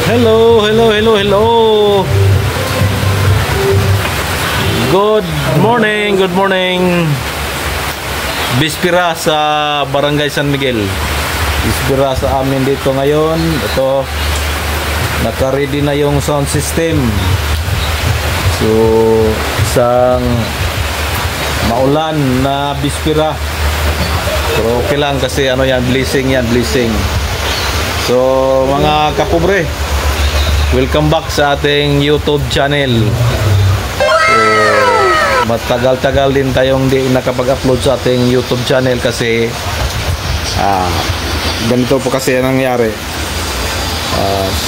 Hello, hello, hello, hello. Good morning, good morning. Bispira sa Barangay San Miguel. Bispira sa amin dito ngayon. Ito, naka-ready na yung sound system. So, isang maulan na bispira. Pero okay lang kasi ano yan, blessing yan, blessing. So, mga kapobre, welcome back sa ating YouTube channel. So, matagal-tagal din tayong di nakapag-upload sa ating YouTube channel kasi ganito po kasi ang nangyari.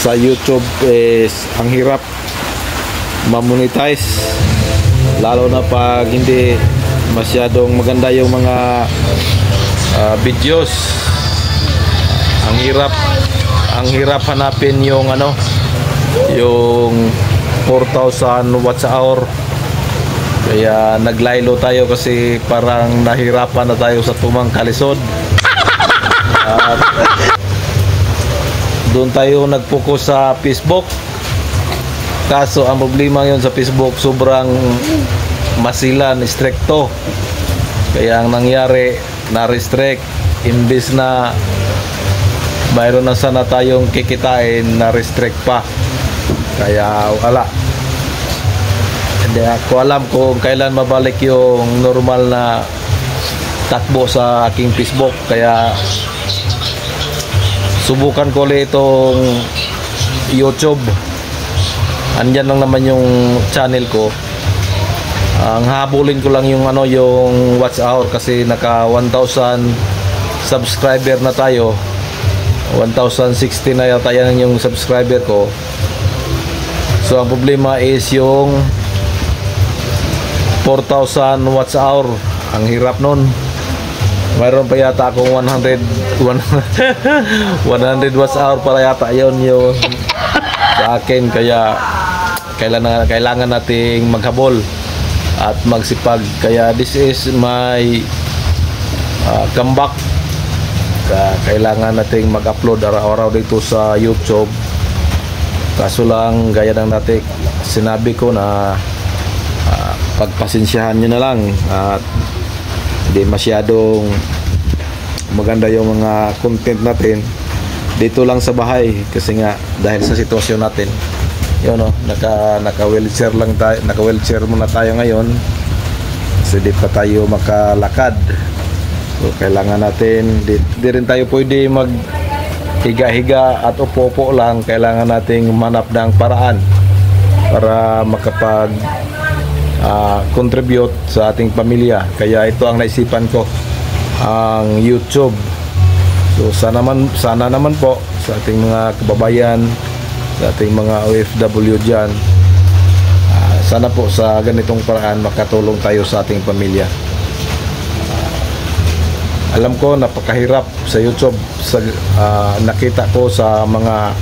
Sa YouTube is ang hirap ma-monetize, lalo na pag hindi masyadong maganda yung mga videos. Ang hirap hanapin yung yung 4,000 watts hour. Kaya naglaylo tayo kasi parang nahirapan na tayo sa tumang kalisod. At doon tayo nag-focus sa Facebook. Kaso ang problema yun sa Facebook, sobrang masilan, stricto. Kaya ang nangyari, na-restrict. Imbis na mayroon na sana tayong kikitain, na-restrict pa. Kaya wala. Hindi ako alam kung kailan mabalik yung normal na takbo sa aking Facebook. Kaya subukan ko ulit itong YouTube. Andyan lang naman yung channel ko. Ang habulin ko lang yung yung watch hour kasi naka 1,000 subscriber na tayo. 1,060 na yata yan yung subscriber ko. So ang problema is yung 4,000 watch hour. Ang hirap nun. Mayroon pa yata akong 100 watch hour para yata yun yung sa akin. Kaya kailangan nating maghabol at magsipag. Kaya this is my comeback. Kailangan nating mag-upload araw-araw dito sa YouTube. Kaso lang, gaya ng dati sinabi ko na pagpasensyahan nyo na lang at hindi masyadong maganda yung mga content natin dito lang sa bahay kasi nga dahil sa sitwasyon natin. Yun, naka-wheelchair lang tayo, naka-wheelchair muna tayo ngayon kasi di pa tayo makalakad. So kailangan natin, di rin tayo pwede mag higa-higa at upo-upo lang. Kailangan nating manap ng paraan para makapag contribute sa ating pamilya. Kaya ito ang naisipan ko, ang YouTube. So sana naman po sa ating mga kababayan, sa ating mga OFW dyan, sana po sa ganitong paraan makatulong tayo sa ating pamilya. Alam ko napakahirap sa YouTube. Nakita ko sa mga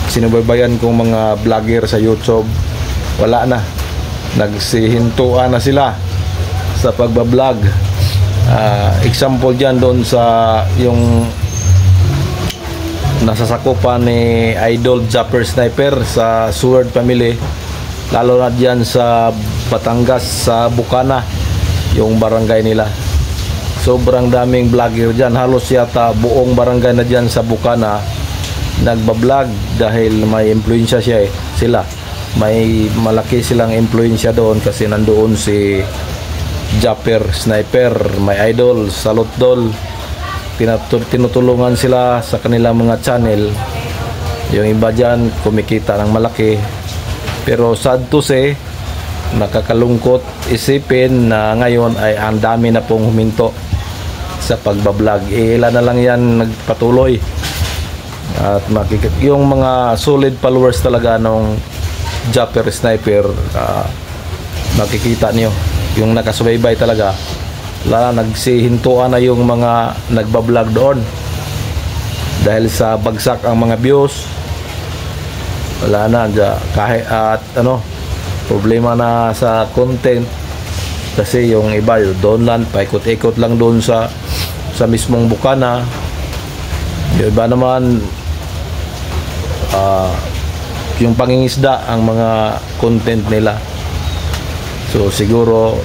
sinubaybayan kong mga vlogger sa YouTube, wala na, nagsihintuan na sila sa pagbablog. Example dyan doon sa yung nasasakupan ni Idol Japper Sniper sa Sword Family, lalo na dyan sa Batangas, sa Bukana, yung barangay nila. Sobrang daming vlogger dyan, halos yata buong barangay na dyan sa Bukana nagbablog dahil may influensya sila. May malaki silang influensya doon kasi nandoon si Japper Sniper, may Idol, Salot Dol. Tinutulungan sila sa kanilang mga channel. Yung iba dyan kumikita ng malaki. Pero sad to say, nakakalungkot isipin na ngayon ay ang dami na pong huminto sa pagbablog. Ilan na lang yan nagpatuloy. At yung mga solid followers talaga nung Japper Sniper, makikita niyo yung nakasubaybay talaga. Nagsihintuan na yung mga nagbablog doon dahil sa bagsak ang mga views. Wala na kahit at problema na sa content kasi yung iba doon lang paikot-ikot lang doon sa mismong Bukana. Yung iba naman yung pangingisda ang mga content nila. So siguro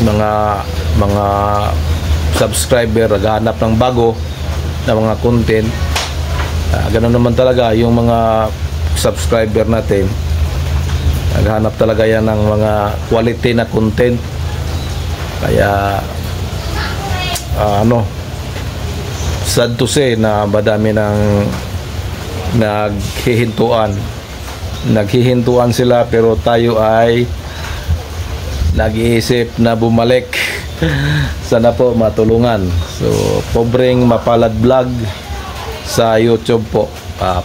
mga subscriber naghahanap ng bago na mga content. Ganun naman talaga yung mga subscriber natin, naghahanap talaga yan ng mga quality na content. Kaya sad to say na madami ng naghihintuan sila, pero tayo ay nag-iisip na bumalik. Sana po matulungan. So pobreng mapalad vlog sa YouTube po,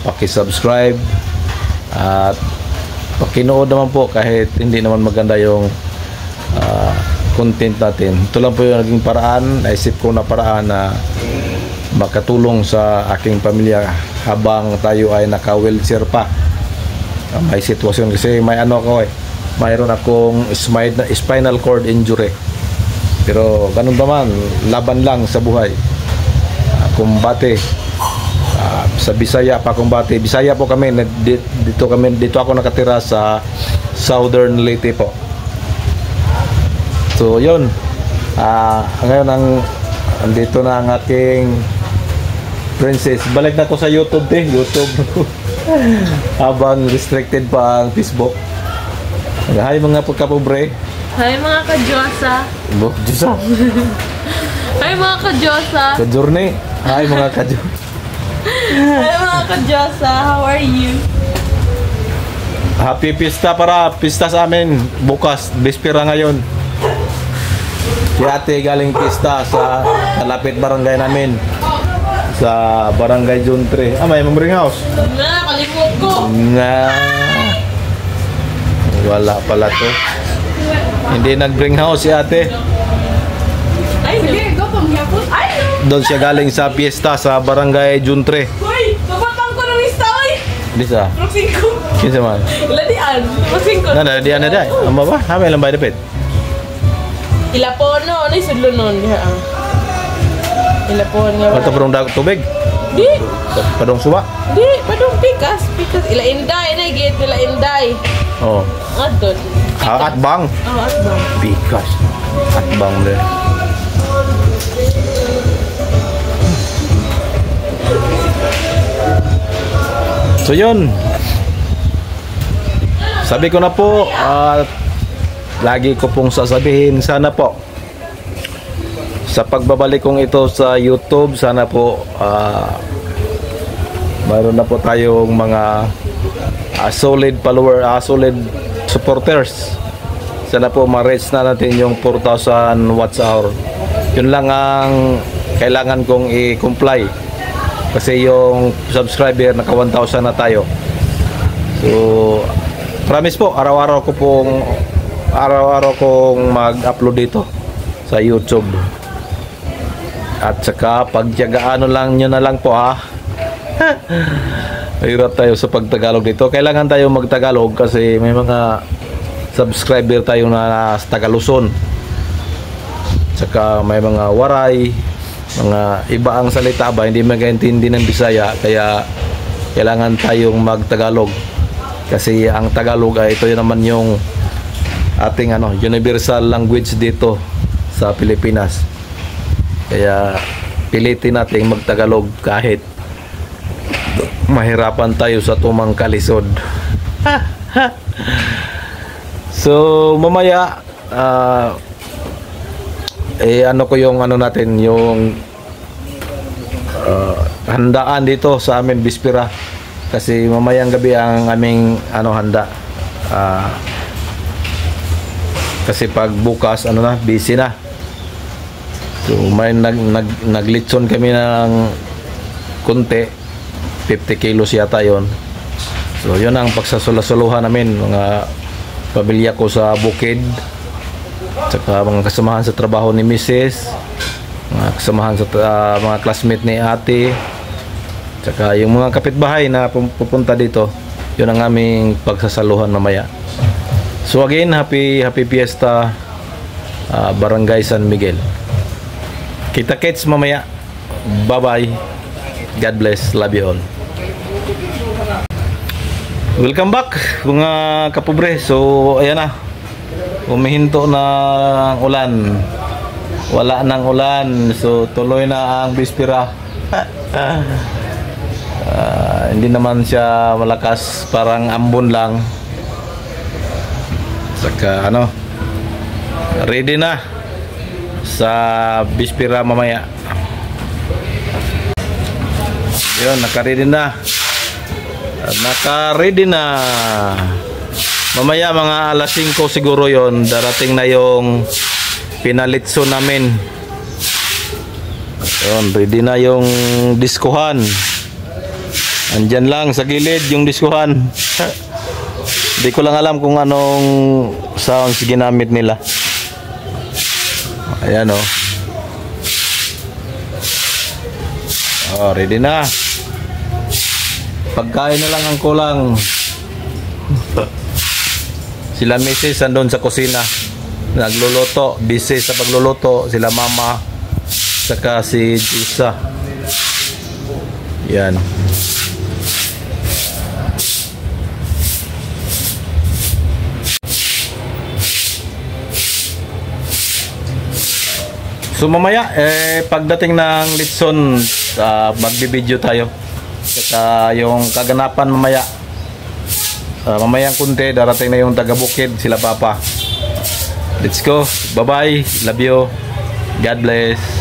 paki-subscribe at pakinood naman po kahit hindi naman maganda yung content natin. Ito lang po yung naging paraan, naisip ko na paraan na makatulong sa aking pamilya habang tayo ay naka-wheelchair pa. May sitwasyon kasi mayroon akong spinal cord injury. Pero ganun pa man, laban lang sa buhay. Kumbate. Sa Bisaya pa kumbate. Bisaya po kami, dito ako nakatira sa Southern Leyte po. So yun. Ngayon andito na ang aking princess. Balik na ko sa YouTube habang restricted pa ang Facebook. Hi mga pagkapobre. Hi mga ka-Diyosa. Diyosa. Hi mga ka-Diyosa. Ka-journey. Hi mga ka-Diyosa. Hi mga ka-Diyosa. How are you? Happy pista sa amin bukas. Bispera ngayon. Si ate galing pista sa kalapit barangay namin. Sa barangay June 3. May Mambring House. Kalimut ko. Wala pala to. Hindi nag-bring house si ate. Ay, sige, go pamgyapon. Ay, no. Doon siya galing sa piyesta sa barangay June 3. Hoy, kapatang ko ng lista, oy. Bisa. Roxing ko. Kinsa man? Iladian. Roxing ko. Diyan na day. Amba ba? Hamay lang ba dapit? Ilapono, ano yung sudlo nun? Ilapono nga. Basta parang tubig? Di. Padong suwa? Di, padong pikas. Ila inday, na git ila inday. Oo. Adon. Atbang? Oh, atbang. Pikas. Atbang din. So yun. Sabi ko na po, lagi ko pong sasabihin, sana po sa pagbabalik kong ito sa YouTube, sana po mayroon na po tayong mga solid follower, solid supporters. Sana po ma-reach na natin yung 4,000 watch hour. Yun lang ang kailangan kong i-comply kasi yung subscriber naka 1,000 na tayo. So promise po, araw-araw kong mag-upload dito sa YouTube. At saka pagtiyagaan lang nyo na lang po ha. Hirap tayo sa pagtagalog dito. Kailangan tayo magtagalog kasi may mga subscriber tayo na sa Tagaluson. Saka may mga waray, mga iba ang salita ba, hindi magaintindi ng Bisaya, kaya kailangan tayong magtagalog. Kasi ang Tagalog ay ito naman yung ating universal language dito sa Pilipinas. Kaya pilitin nating magtagalog kahit mahirapan tayo sa tumang kalisod. So mamaya ko yung natin yung handaan dito sa amin bispera kasi mamayang gabi ang aming handa. Kasi pag bukas busy na. So may naglitson kami ng konti, 50 kilos yata yon. So yun ang pagsasula-suluhan namin, mga pamilya ko sa bukid, saka mga kasamahan sa trabaho ni Mrs., mga kasamahan sa mga classmate ni ate, saka yung mga kapitbahay na pupunta dito. Yun ang aming pagsasaluhan mamaya. So again, happy Fiesta, Barangay San Miguel. Kita-kits mamaya. Bye-bye. God bless. Love you all. Welcome back mga kapobre. So ayan na, humihinto na ang ulan, wala nang ulan, so tuloy na ang bispira. Hindi naman siya malakas, parang ambon lang. Saka ano, ready na sa bispira mamaya. Yun, naka-ready na. Naka-ready na. Mamaya mga alas 5 siguro yon, darating na yung pinalitso namin. Yun, ready na yung diskuhan. Andyan lang sa gilid yung diskuhan. Hindi ko lang alam kung anong sounds ginamit nila. Ayan o. Oh, ready na. Pagkain na lang ang kulang. Sila misis andun sa kusina, nagluluto, busy sa pagluluto. Sila mama, saka si Jusa. Yan. So mamaya, pagdating ng litson, magbibideo tayo. Saka yung kaganapan mamaya. Mamayang kunti, darating na yung taga-bukid, sila papa. Let's go. Bye-bye. Love you. God bless.